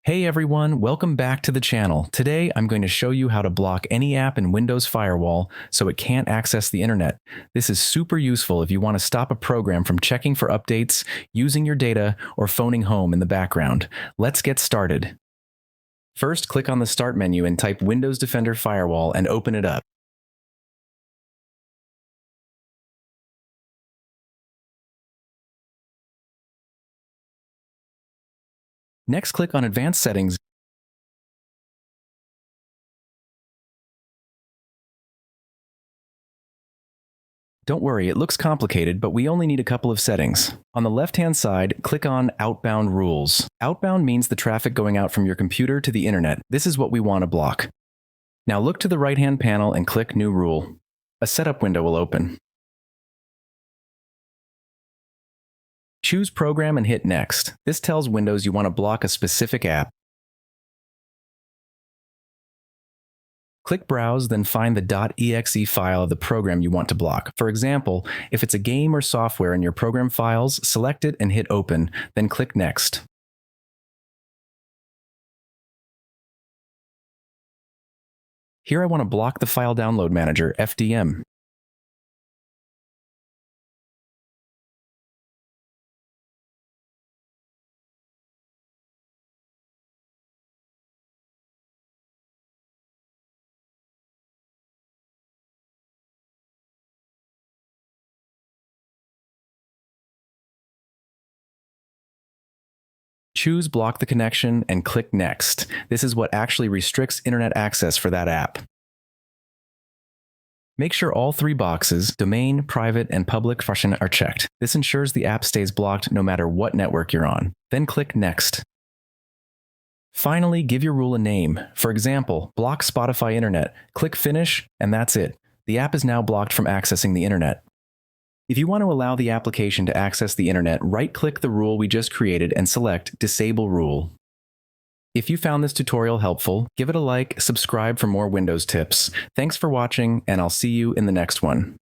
Hey everyone, welcome back to the channel. Today I'm going to show you how to block any app in Windows Firewall so it can't access the internet. This is super useful if you want to stop a program from checking for updates, using your data, or phoning home in the background. Let's get started. First, click on the Start menu and type Windows Defender Firewall and open it up. Next, click on Advanced Settings. Don't worry, it looks complicated, but we only need a couple of settings. On the left-hand side, click on Outbound Rules. Outbound means the traffic going out from your computer to the internet. This is what we want to block. Now look to the right-hand panel and click New Rule. A setup window will open. Choose Program and hit Next. This tells Windows you want to block a specific app. Click Browse, then find the .exe file of the program you want to block. For example, if it's a game or software in your program files, select it and hit Open, then click Next. Here I want to block the File Download Manager, FDM. Choose Block the Connection and click Next. This is what actually restricts internet access for that app. Make sure all three boxes, Domain, Private, and Public function, are checked. This ensures the app stays blocked no matter what network you're on. Then click Next. Finally, give your rule a name. For example, block Spotify Internet. Click Finish, and that's it. The app is now blocked from accessing the internet. If you want to allow the application to access the internet, right-click the rule we just created and select Disable Rule. If you found this tutorial helpful, give it a like, subscribe for more Windows tips. Thanks for watching, and I'll see you in the next one.